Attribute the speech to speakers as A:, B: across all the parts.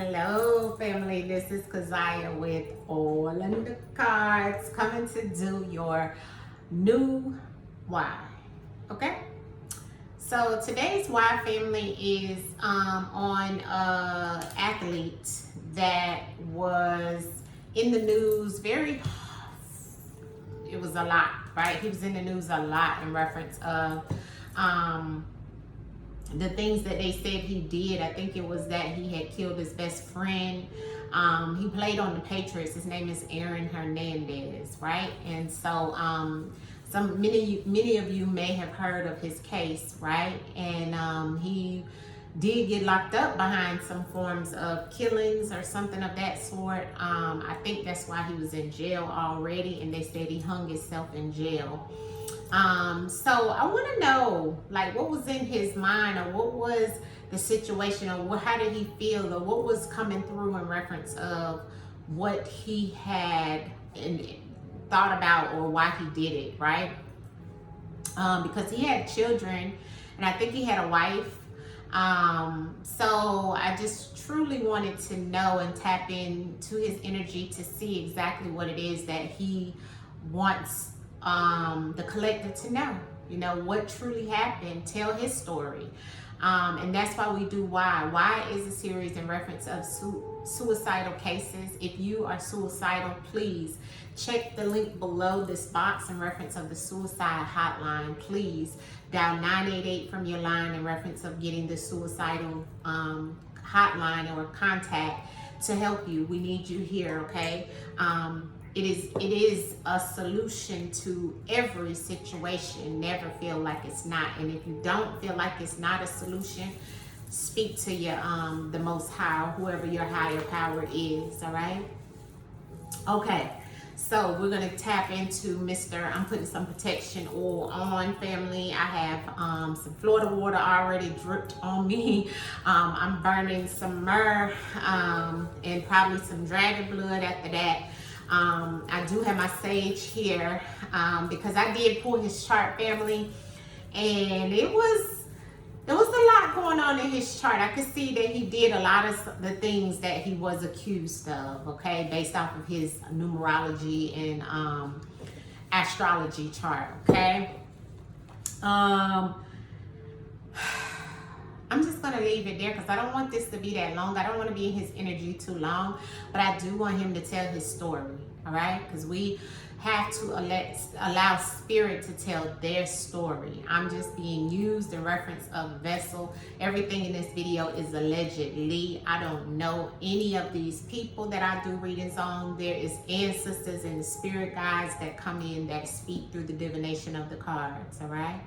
A: Hello family, this is Kazaya with AllnDaKards coming to do your new why. Okay, so today's why family is on a athlete that was in the news it was a lot, right? He was in the news a lot in reference of the things that they said he did. I think it was that he had killed his best friend. He played on the Patriots. His name is Hernandez, right? And so many of you may have heard of his case, right? And he did get locked up behind some forms of killings or something of that sort. I think that's why he was in jail already, and they said he hung himself in jail. So I want to know, like, what was in his mind, or what was the situation, or how did he feel, or what was coming through in reference of what he had and thought about, or why he did it, right? Because he had children, and I think he had a wife. So I just truly wanted to know and tap into his energy to see exactly what it is that he wants the collective to know, what truly happened, tell his story. And that's why we do why. Why is a series in reference of suicidal cases. If you are suicidal, please check the link below this box in reference of the suicide hotline. Please dial 988 from your line in reference of getting the suicidal hotline or contact to help you. We need you here, okay? It is a solution to every situation. Never feel like it's not. And if you don't feel like it's not a solution, speak to your the Most High, or whoever your higher power is. All right. Okay. So we're gonna tap into I'm putting some protection oil on, family. I have some Florida water already dripped on me. I'm burning some myrrh and probably some dragon blood after that. I do have my sage here because I did pull his chart, family, and it was a lot going on in his chart. I could see that he did a lot of the things that he was accused of, okay, based off of his numerology and astrology chart, okay. I'm just going to leave it there because I don't want this to be that long. I don't want to be in his energy too long, but I do want him to tell his story, all right? Because we have to allow spirit to tell their story. I'm just being used in reference of a vessel. Everything in this video is allegedly. I don't know any of these people that I do readings on. There is ancestors and the spirit guides that come in that speak through the divination of the cards, all right?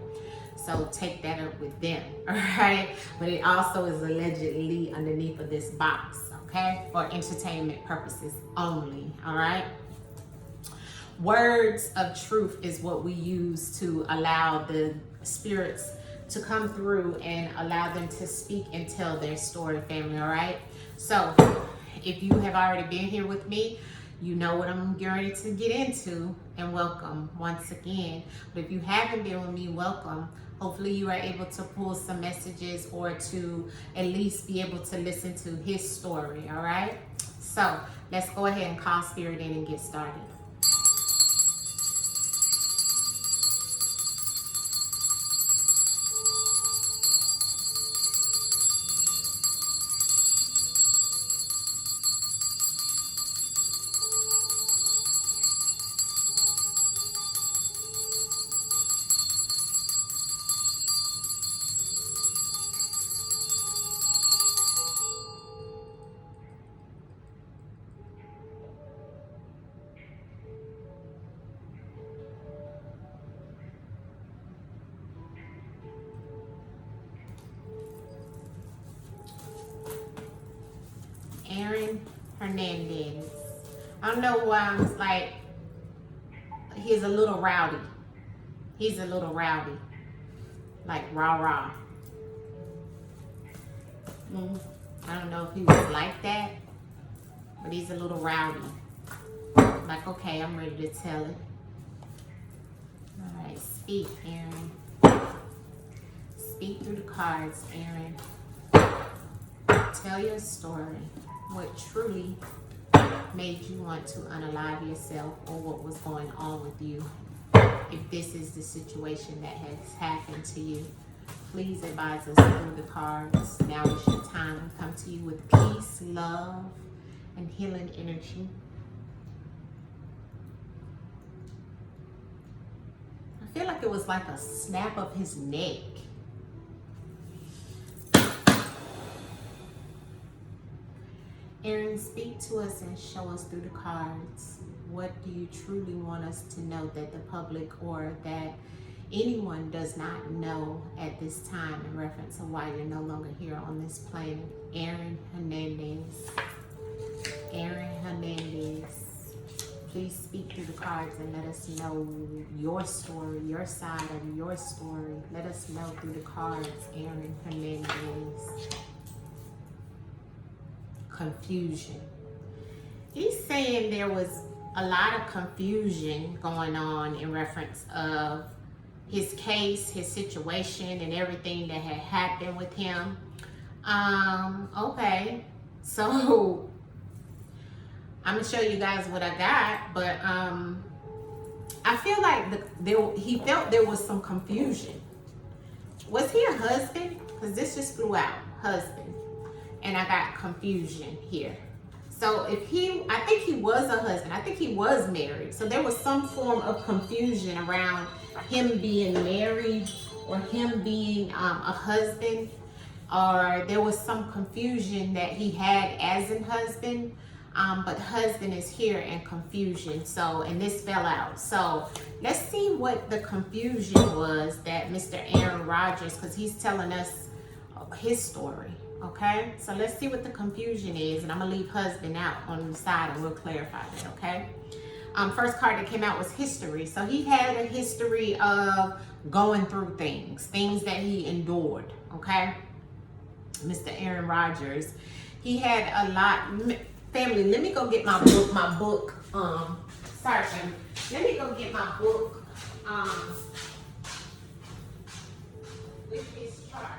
A: So take that up with them, all right? But it also is allegedly underneath of this box, okay? For entertainment purposes only, all right? Words of truth is what we use to allow the spirits to come through and allow them to speak and tell their story, family, all right? So if you have already been here with me, you know what I'm getting ready to get into, and welcome once again. But if you haven't been with me, welcome. Hopefully you are able to pull some messages or to at least be able to listen to his story, all right? So let's go ahead and call spirit in and get started. Hernandez. I don't know why I'm like, he's a little rowdy. He's a little rowdy. Like rah-rah. I don't know if he was like that, but he's a little rowdy. Like, okay, I'm ready to tell it. All right, speak, Aaron. Speak through the cards, Aaron. tell your story. What truly made you want to unalive yourself, or what was going on with you? If this is the situation that has happened to you, please advise us through the cards. Now is your time. We come to you with peace, love, and healing energy. I feel like it was like a snap of his neck. Aaron, speak to us and show us through the cards. What do you truly want us to know that the public or that anyone does not know at this time in reference to why you're no longer here on this planet? Aaron Hernandez. Aaron Hernandez. Please speak through the cards and let us know your story, your side of your story. Let us know through the cards, Aaron Hernandez. Confusion. He's saying there was a lot of confusion going on in reference of his case, his situation, and everything that had happened with him. Okay, so I'm gonna show you guys what I got, but I feel like he felt there was some confusion. Was he a husband? Because this just flew out, husband, and I got confusion here. So I think he was a husband. I think he was married. So there was some form of confusion around him being married or him being a husband, or there was some confusion that he had as a husband. But husband is here and confusion. So, and this fell out. So let's see what the confusion was that Mr. Aaron Rodgers, because he's telling us his story. Okay, so let's see what the confusion is, and I'm gonna leave husband out on the side and we'll clarify that. Okay, first card that came out was history. So he had a history of going through things that he endured. Okay, Mr. Aaron Rodgers, he had a lot. Family, let me go get my book. Sorry, family. Let me go get my book. With his chart.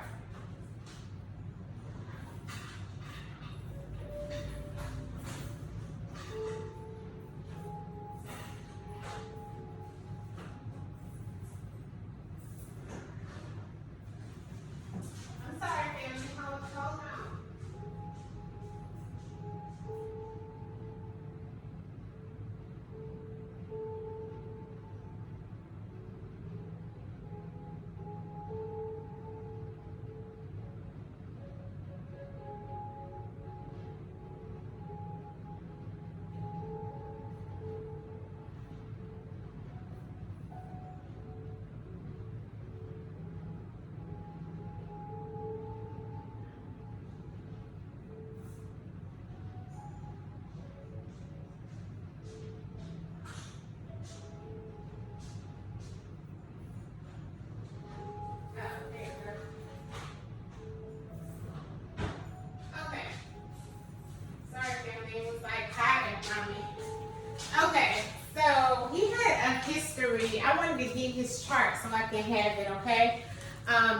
A: I wanted to get his chart so I can have it, okay?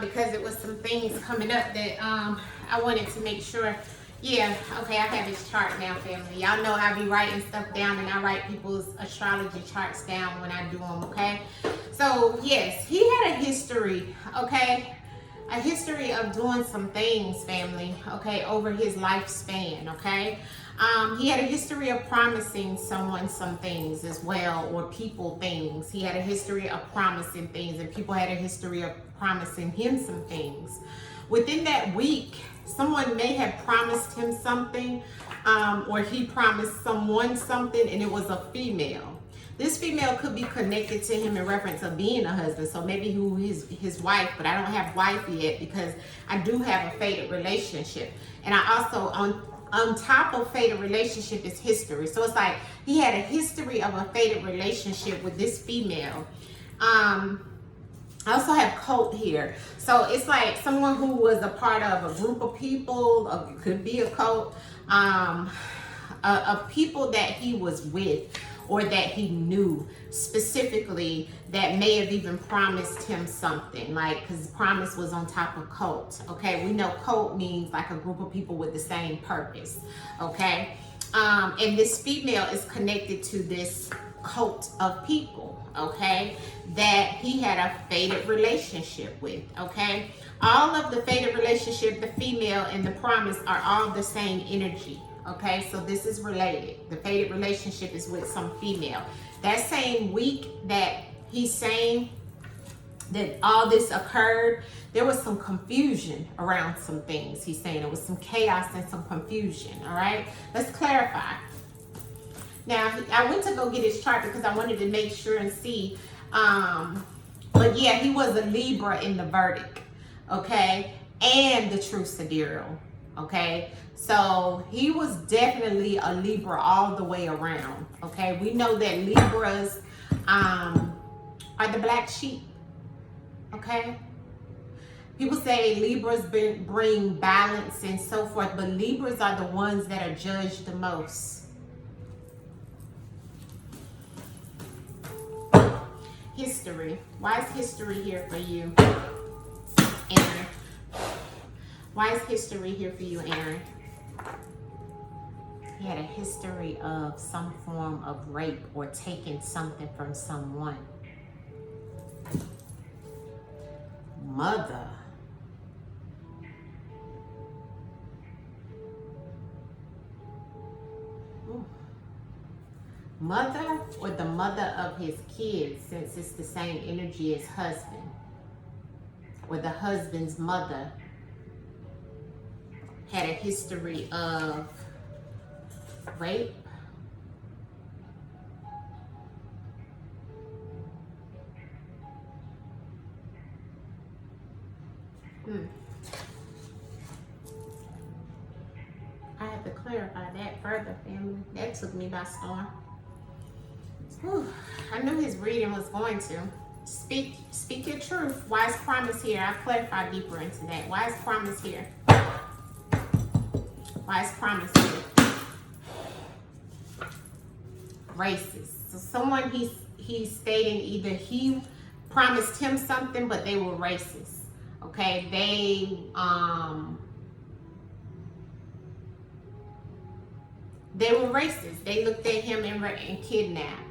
A: Because it was some things coming up that I wanted to make sure. Yeah, okay, I have his chart now, family. Y'all know I be writing stuff down, and I write people's astrology charts down when I do them, okay? So, yes, he had a history, okay? A history of doing some things, family, okay, over his lifespan, okay? He had a history of promising someone some things as well, or people things. He had a history of promising things, and people had a history of promising him some things. Within that week, someone may have promised him something, or he promised someone something, and it was a female. This female could be connected to him in reference of being a husband. So maybe who his wife, but I don't have wife yet because I do have a fated relationship. And I also, on top of fated relationship is history. So it's like he had a history of a fated relationship with this female. I also have cult here. So it's like someone who was a part of a group of people, could be a cult, of people that he was with, or that he knew specifically that may have even promised him something, like, because promise was on top of cult. Okay, we know cult means like a group of people with the same purpose. Okay, and this female is connected to this cult of people, okay, that he had a fated relationship with. Okay, all of the fated relationship, the female and the promise are all the same energy. Okay, so this is related. The fated relationship is with some female. That same week that he's saying that all this occurred, there was some confusion around some things. He's saying there was some chaos and some confusion. All right, let's clarify. Now, I went to go get his chart because I wanted to make sure and see. But yeah, he was a Libra in the verdict. Okay, and the true sidereal. Okay, so he was definitely a Libra all the way around. Okay, we know that Libras are the black sheep. Okay, people say Libras bring balance and so forth, but Libras are the ones that are judged the most. History. Why is history here for you, Aaron? Why is history here for you, Aaron? He had a history of some form of rape or taking something from someone. Mother. Ooh. Mother or the mother of his kids, since it's the same energy as husband, or the husband's mother had a history of rape. I have to clarify that further, family. That took me by storm. Whew. I knew his reading was going to. Speak your truth. Why is promise here? I'll clarify deeper into that. Why is promise here? Why is promise here? Racist. So someone he's stating either he promised him something, but they were racist. Okay, they were racist. They looked at him and kidnapped.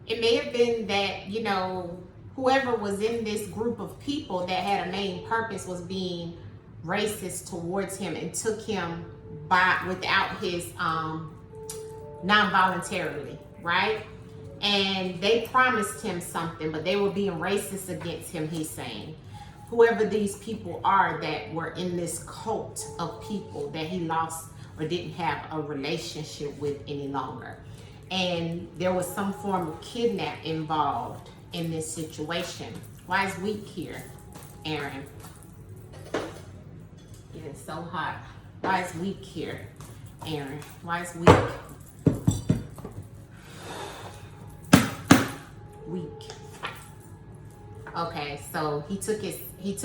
A: It may have been that, you know, whoever was in this group of people that had a main purpose was being racist towards him and took him without his non-voluntarily, right? And they promised him something, but they were being racist against him, he's saying. Whoever these people are that were in this cult of people that he lost or didn't have a relationship with any longer. And there was some form of kidnap involved in this situation. Why is weak here, Aaron? It's so hot. Why is weak here, Aaron? Why is weak? Weak. Okay, so he took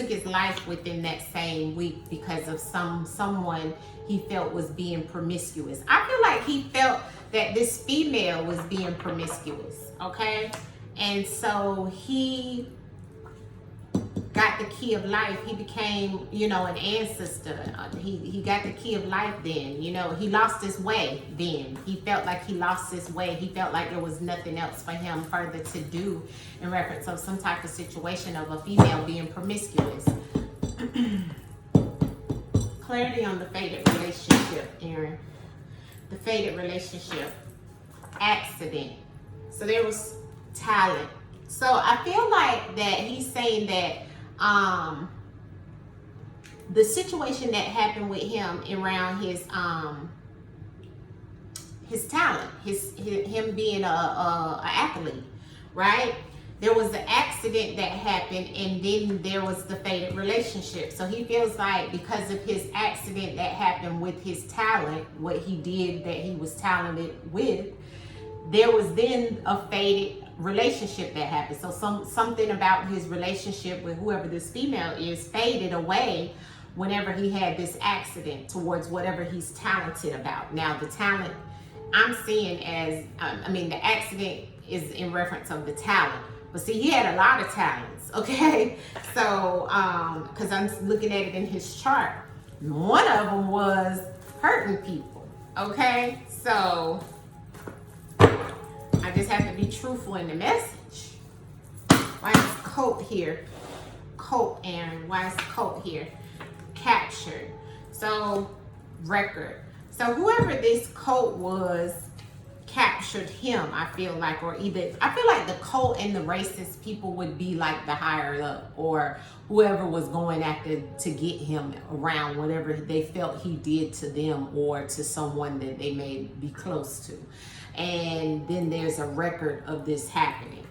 A: his life within that same week because of someone he felt was being promiscuous. I feel like he felt that this female was being promiscuous, okay? And so he got the key of life. He became, you know, an ancestor. He got the key of life then. You know, he lost his way then. He felt like he lost his way. He felt like there was nothing else for him further to do in reference of some type of situation of a female being promiscuous. Clarity on the fated relationship, Aaron. The fated relationship. Accident. So there was talent. So I feel like that he's saying that the situation that happened with him around his talent, him being a athlete, right? There was the accident that happened, and then there was the fated relationship. So he feels like because of his accident that happened with his talent, what he did that he was talented with, there was then a fated relationship that happened. So something about his relationship with whoever this female is faded away whenever he had this accident towards whatever he's talented about. Now the talent I'm seeing as, I mean, the accident is in reference of the talent. But see, he had a lot of talents, okay? So, because I'm looking at it in his chart. One of them was hurting people, okay? So, I just have to be truthful in the message. Why is coat here? Coat, Aaron. Why is coat here? Captured. So, record. So, whoever this coat was captured him, I feel like, or either, I feel like the cult and the racist people would be like the higher up, or whoever was going after to get him around whatever they felt he did to them or to someone that they may be close to. And then there's a record of this happening.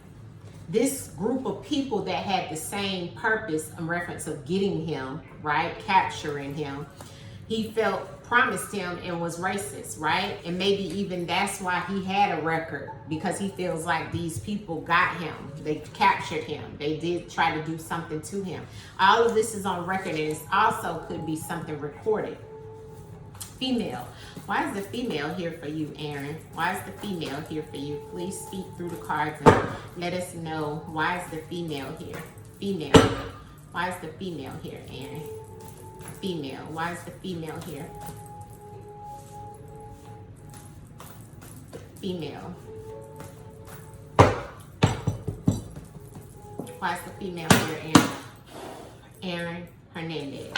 A: This group of people that had the same purpose in reference of getting him, right, capturing him, he felt promised him and was racist, right? And maybe even that's why he had a record, because he feels like these people got him. They captured him. They did try to do something to him. All of this is on record, and it also could be something recorded. Female. Why is the female here for you, Aaron? Why is the female here for you? Please speak through the cards and let us know, why is the female here? Female. Why is the female here, Aaron? Female. Why is the female here? Female. Why is the female here, Aaron? Aaron Hernandez.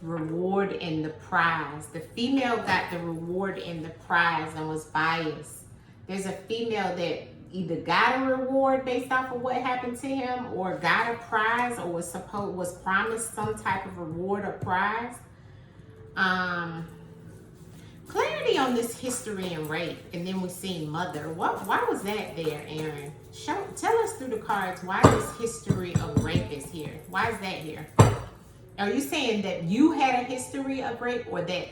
A: Reward and the prize. The female got the reward and the prize and was biased. There's a female that either got a reward based off of what happened to him, or got a prize, or was promised some type of reward or prize. Clarity on this history and rape, and then we see mother. Why was that there, Aaron? Tell us through the cards why this history of rape is here. Why is that here? Are you saying that you had a history of rape, or that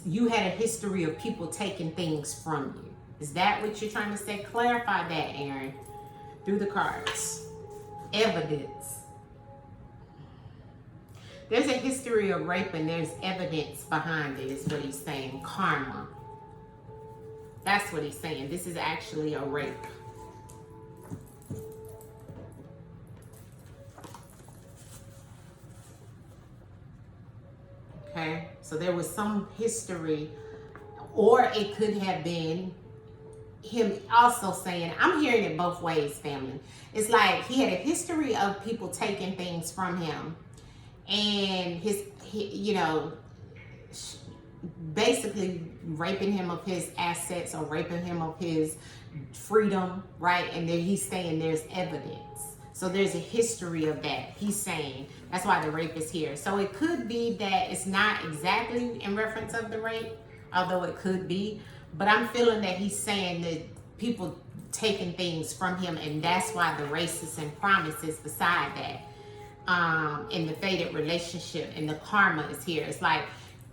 A: you had a history of people taking things from you? Is that what you're trying to say? Clarify that, Aaron, through the cards. Evidence. There's a history of rape and there's evidence behind it, is what he's saying. Karma. That's what he's saying. This is actually a rape. Okay, so there was some history, or it could have been him also saying, I'm hearing it both ways, family. It's like he had a history of people taking things from him, and you know, basically raping him of his assets or raping him of his freedom, right? And then he's saying there's evidence. So there's a history of that. He's saying that's why the rape is here. So it could be that it's not exactly in reference of the rape, although it could be. But I'm feeling that he's saying that people taking things from him, and that's why the racist and promises beside that. In the faded relationship, and the karma is here. It's like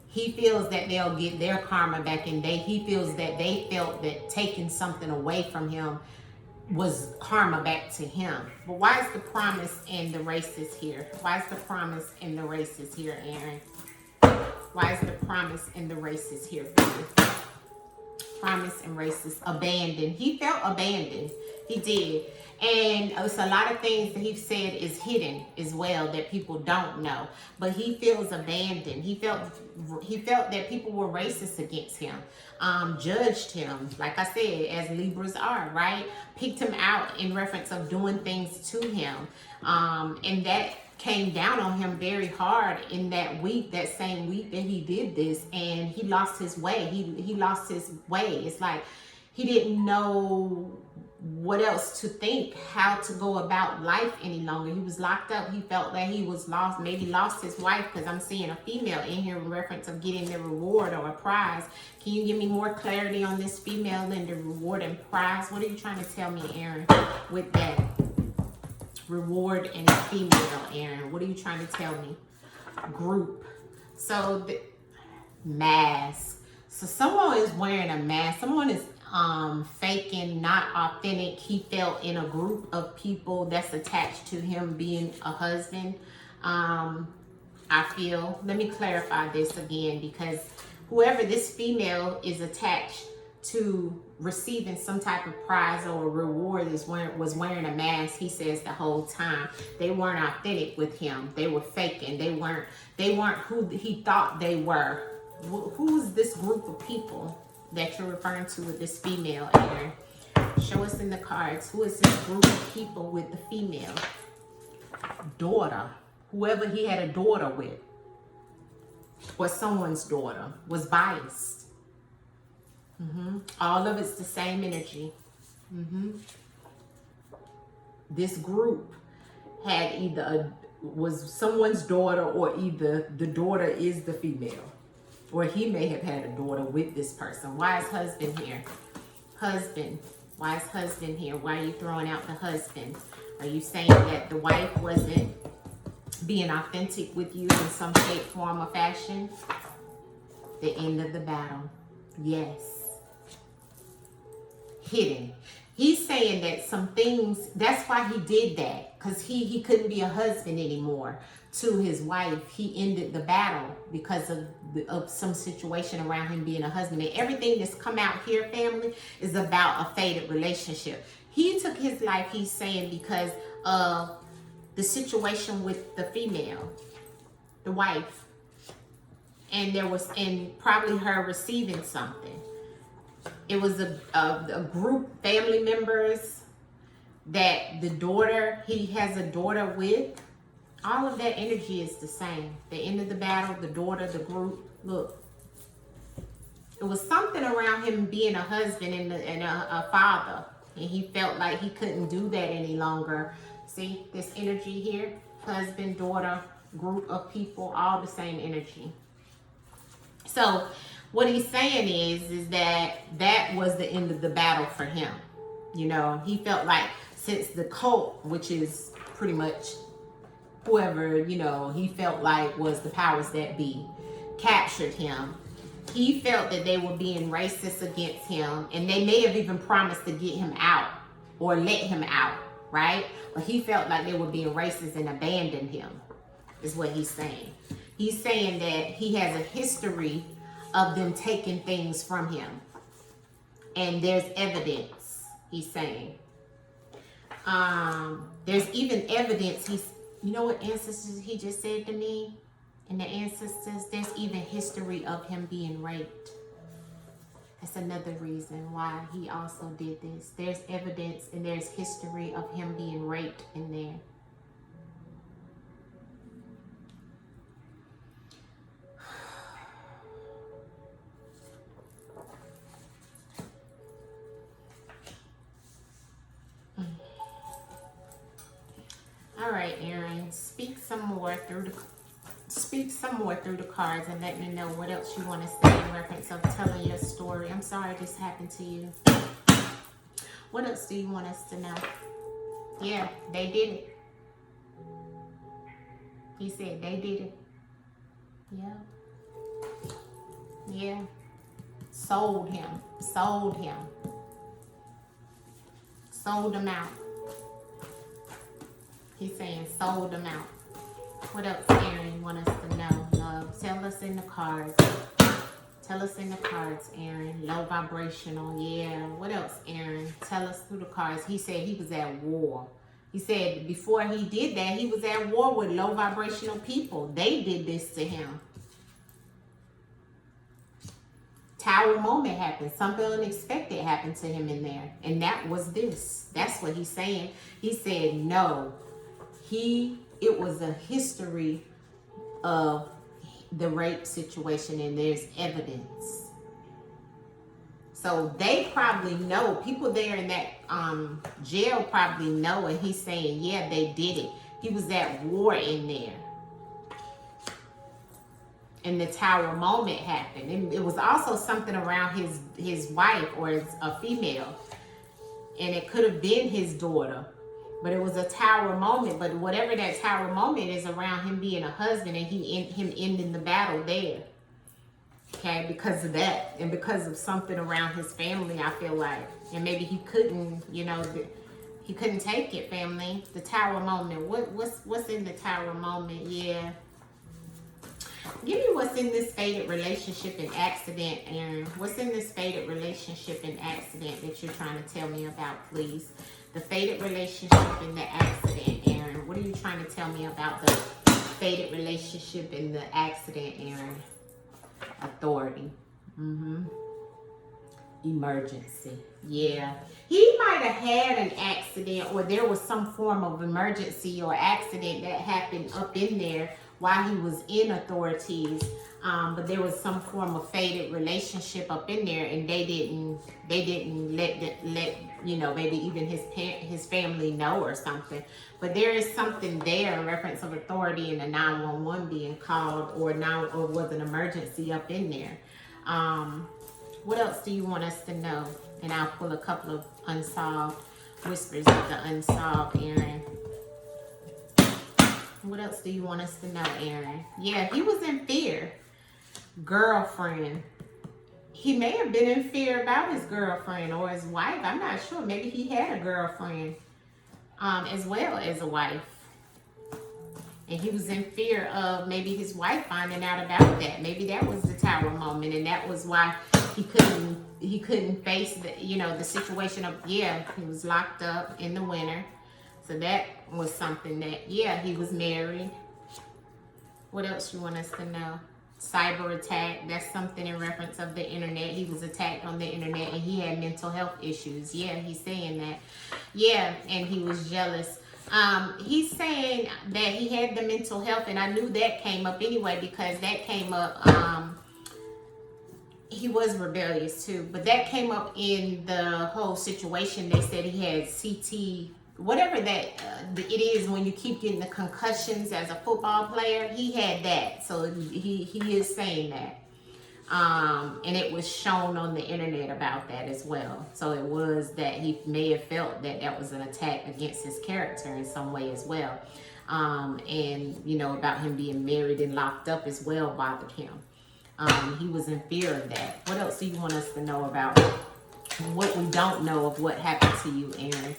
A: he feels that they'll get their karma back, and he feels that they felt that taking something away from him was karma back to him. But why is the promise and the racist here? Why is the promise and the racist here, Aaron? Why is the promise and the racist here for you? Promise and racist. Abandoned. He felt abandoned. He did. And it's a lot of things that he said is hidden as well that people don't know. But he feels abandoned. He felt that people were racist against him, judged him, like I said, as Libras are, right? Picked him out in reference of doing things to him. And that came down on him very hard in that week, that same week that he did this, and he lost his way. He lost his way. It's like he didn't know what else to think, how to go about life any longer. He was locked up. He felt that he was lost, maybe lost his wife, because I'm seeing a female in here in reference of getting the reward or a prize. Can you give me more clarity on this female and the reward and prize? What are you trying to tell me, Aaron, with that? Reward and female, Aaron. What are you trying to tell me? Group. So the mask. So someone is wearing a mask. Someone is faking, not authentic. He felt in a group of people that's attached to him being a husband. I feel, let me clarify this again, because whoever this female is attached to receiving some type of prize or a reward was wearing a mask. He says the whole time they weren't authentic with him. They were faking. They weren't who he thought they were. Who's this group of people that you're referring to with this female, Aaron? Show us in the cards. Who is this group of people with the female? Daughter. Whoever he had a daughter with, or someone's daughter, was biased. All of it's the same energy. This group had either was someone's daughter, or either the daughter is the female, or he may have had a daughter with this person. Why is husband here? Husband. Why is husband here? Why are you throwing out the husband? Are you saying that the wife wasn't being authentic with you in some shape, form, or fashion? The end of the battle. Yes. Hidden. He's saying that some things, that's why he did that, because he couldn't be a husband anymore to his wife. He ended the battle because of some situation around him being a husband. And everything that's come out here, family, is about a faded relationship. He took his life, he's saying, because of the situation with the female, the wife, and probably her receiving something. It was a group, family members, that the daughter, he has a daughter with. All of that energy is the same. The end of the battle, the daughter, the group. Look, it was something around him being a husband and a father, and he felt like he couldn't do that any longer. See this energy here? Husband, daughter, group of people, all the same energy. So what he's saying is that was the end of the battle for him. You know, he felt like since the cult, which is pretty much whoever, you know, he felt like was the powers that be, captured him. He felt that they were being racist against him, and they may have even promised to get him out or let him out, right? But he felt like they were being racist and abandoned him, is what he's saying. He's saying that he has a history of them taking things from him. And there's evidence, he's saying. There's even evidence, you know what ancestors he just said to me? And the ancestors, there's even history of him being raped. That's another reason why he also did this. There's evidence and there's history of him being raped in there. All right, Aaron, speak some more through the cards and let me know what else you want to say in reference of telling your story. I'm sorry this happened to you. What else do you want us to know? Yeah, they did it. He said they did it. Yeah. Yeah. Sold him. Sold him. Sold him out. He's saying sold them out. What else, Aaron, you want us to know? Love, tell us in the cards. Tell us in the cards, Aaron. Low vibrational, yeah. What else, Aaron? Tell us through the cards. He said he was at war. He said before he did that, he was at war with low vibrational people. They did this to him. Tower moment happened. Something unexpected happened to him in there. And that was this. That's what he's saying. He said no. It was a history of the rape situation, and there's evidence. So they probably know, people there in that jail probably know, and he's saying, yeah, they did it. He was at war in there. And the tower moment happened. And it was also something around his wife, or a female. And it could have been his daughter. But it was a tower moment. But whatever that tower moment is around him being a husband and him ending the battle there. Okay, because of that. And because of something around his family, I feel like. And maybe he couldn't, you know, he couldn't take it, family. The tower moment. What's in the tower moment? Yeah. Give me what's in this faded relationship and accident, Aaron. What's in this faded relationship and accident that you're trying to tell me about, please? The faded relationship and the accident, Aaron. What are you trying to tell me about the faded relationship and the accident, Aaron? Authority. Emergency. Yeah. He might have had an accident, or there was some form of emergency or accident that happened up in there while he was in authorities. But there was some form of faded relationship up in there, and they didn't let you know, maybe even his family know or something. But there is something there in reference of authority and the 911 being called, or was an emergency up in there. What else do you want us to know? And I'll pull a couple of unsolved whispers of the unsolved, Aaron. What else do you want us to know, Aaron? Yeah, he was in fear. Girlfriend. He may have been in fear about his girlfriend or his wife. I'm not sure. Maybe he had a girlfriend as well as a wife. And he was in fear of maybe his wife finding out about that. Maybe that was the tower moment, and that was why he couldn't face the situation of, he was locked up in the winter. So that was something that, he was married. What else you want us to know? Cyber attack. That's something in reference of the internet. He was attacked on the internet, and he had mental health issues. Yeah, he's saying that. Yeah, and he was jealous. He's saying that he had the mental health, and I knew that came up anyway, because that came up, he was rebellious too, but that came up in the whole situation. They said he had CT, whatever that it is when you keep getting the concussions as a football player. He had that, so he is saying that. And it was shown on the internet about that as well. So it was that he may have felt that that was an attack against his character in some way as well. And, about him being married and locked up as well bothered him. He was in fear of that. What else do you want us to know about what we don't know of what happened to you, Aaron?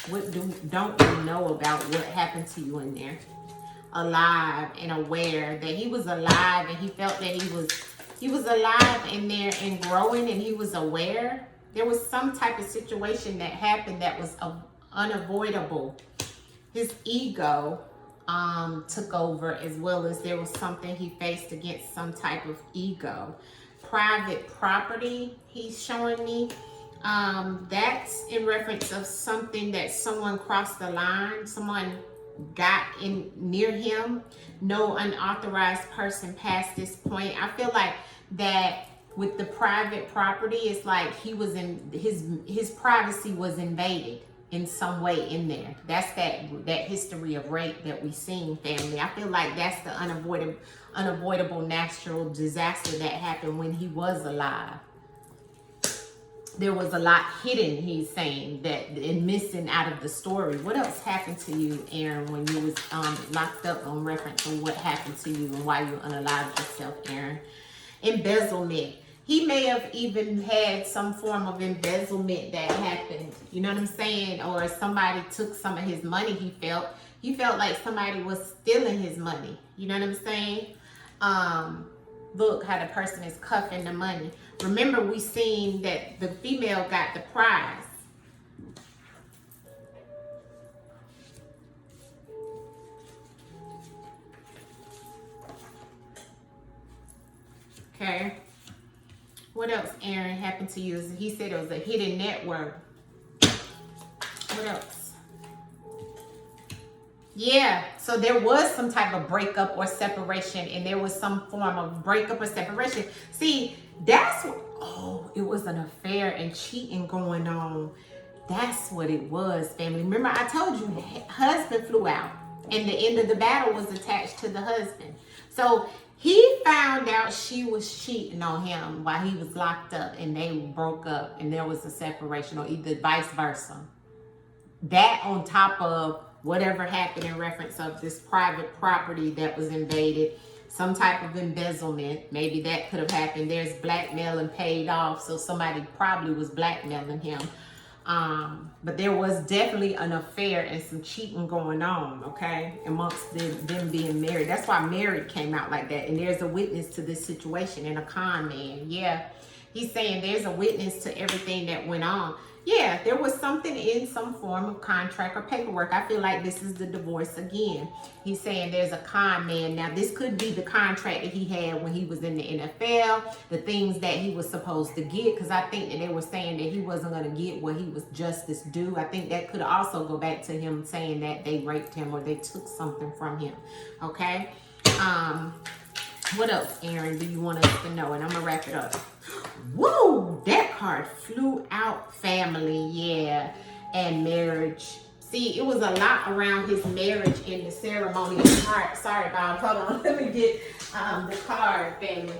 A: What don't we know about what happened to you in there? Alive and aware that he was alive, and he felt that he was alive in there and growing, and he was aware. There was some type of situation that happened that was unavoidable. His ego took over, as well as there was something he faced against some type of ego. Private property, he's showing me. That's in reference of something that someone crossed the line, someone got in near him. No unauthorized person past this point. I feel like that with the private property, it's like he was in his privacy was invaded in some way in there. That's that history of rape that we seen, family. I feel like that's the unavoidable natural disaster that happened when he was alive. There was a lot hidden, he's saying, that and missing out of the story. What else happened to you, Aaron, when you was locked up, on reference to what happened to you and why you unalived yourself, Aaron? Embezzlement. He may have even had some form of embezzlement that happened. You know what I'm saying? Or somebody took some of his money. He felt like somebody was stealing his money. You know what I'm saying? Look how the person is cuffing the money. Remember, we seen that the female got the prize. Okay. What else, Aaron, happened to you? He said it was a hidden network. What else? Yeah, so there was some type of breakup or separation, and there was some form of breakup or separation. See, that's what, it was an affair and cheating going on. That's what it was, family. Remember, I told you, husband flew out, and the end of the battle was attached to the husband. So he found out she was cheating on him while he was locked up, and they broke up, and there was a separation, or either vice versa. That on top of whatever happened in reference of this private property that was invaded, some type of embezzlement, maybe that could have happened. There's blackmail and paid off, so somebody probably was blackmailing him. But there was definitely an affair and some cheating going on, okay, amongst them being married. That's why married came out like that. And there's a witness to this situation and a con man. Yeah, he's saying there's a witness to everything that went on. Yeah, there was something in some form of contract or paperwork. I feel like this is the divorce again. He's saying there's a con man. Now, this could be the contract that he had when he was in the NFL, the things that he was supposed to get, because I think that they were saying that he wasn't going to get what he was justice due. I think that could also go back to him saying that they raped him or they took something from him. Okay? What else, Aaron, do you want us to know? And I'm going to wrap it up. Woo! That card flew out, family, yeah, and marriage. See, it was a lot around his marriage in the ceremony. Sorry, Bob. Hold on. Let me get the card, family.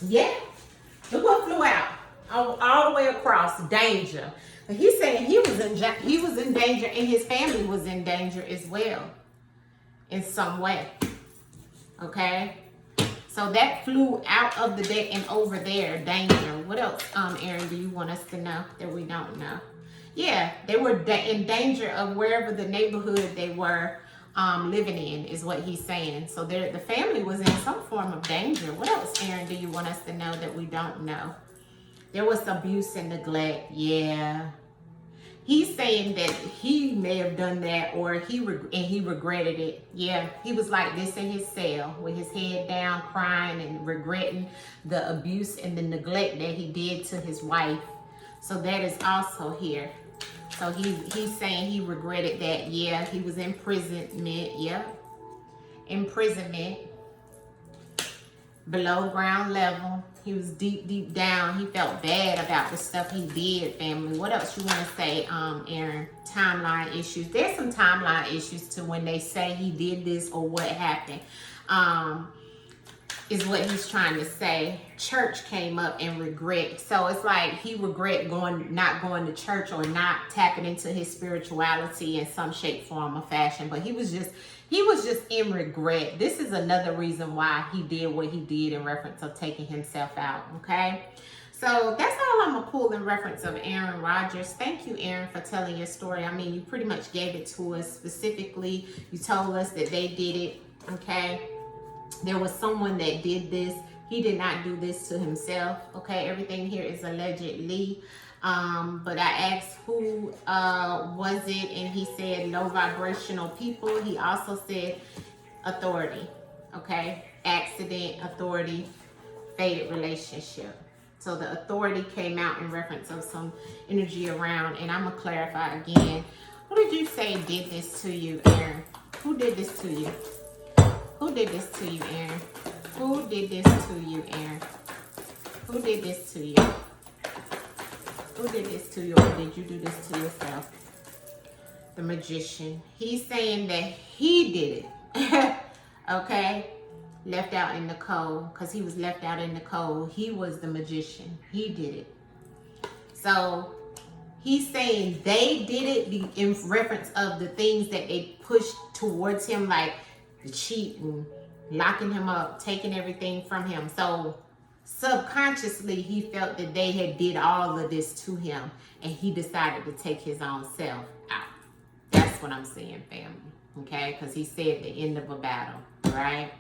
A: Yeah. Look what flew out. All the way across. Danger. But he's saying he was in danger and his family was in danger as well. In some way. Okay? So that flew out of the deck and over there, danger. What else, Aaron, do you want us to know that we don't know? Yeah, they were in danger of wherever the neighborhood they were living in is what he's saying. So the family was in some form of danger. What else, Aaron, do you want us to know that we don't know? There was abuse and neglect. Yeah. He's saying that he may have done that or he regretted it. Yeah, he was like this in his cell with his head down, crying and regretting the abuse and the neglect that he did to his wife. So that is also here. So he's saying he regretted that. Yeah, he was in imprisonment. Yeah, imprisonment. Below ground level. He was deep down. He felt bad about the stuff he did, family. What else you want to say, Aaron? Timeline issues. There's some timeline issues to when they say he did this or what happened. Is what he's trying to say. Church came up and regret. So it's like he regret not going to church or not tapping into his spirituality in some shape, form, or fashion. But he was just in regret. This is another reason why he did what he did in reference of taking himself out. Okay. So that's all I'm gonna pull in reference of Aaron Rodgers. Thank you, Aaron, for telling your story. I mean, you pretty much gave it to us specifically. You told us that they did it. Okay. There was someone that did this. He did not do this to himself. Okay, everything here is allegedly. But I asked who was it, and he said low vibrational people. He also said authority. Okay, accident, authority, faded relationship. So the authority came out in reference of some energy around, and I'm gonna clarify again. Who did you say did this to you, Aaron? Who did this to you? Who did this to you, Aaron? Who did this to you, Aaron? Who did this to you? Who did this to you, or did you do this to yourself? The magician. He's saying that he did it. Okay? Left out in the cold, because he was left out in the cold. He was the magician. He did it. So he's saying they did it in reference of the things that they pushed towards him, like the cheating, locking him up, taking everything from him. So subconsciously he felt that they had did all of this to him, and he decided to take his own self out. That's what I'm saying, family. Okay, because he said the end of a battle, right?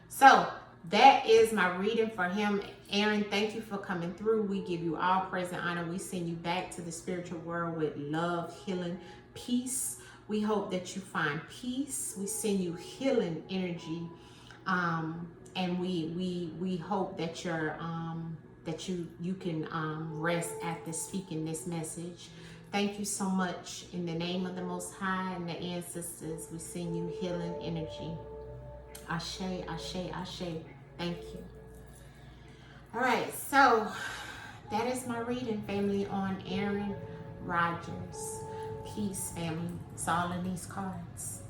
A: So that is my reading for him. Aaron, thank you for coming through. We give you all praise and honor. We send you back to the spiritual world with love, healing, peace. We hope that you find peace. We send you healing energy, and we hope that you can rest after speaking this message. Thank you so much. In the name of the Most High and the ancestors, we send you healing energy. Ashe, ashe, ashe. Thank you. All right, so that is my reading, family, on Aaron Rodgers. Peace, family. It's all in these cards.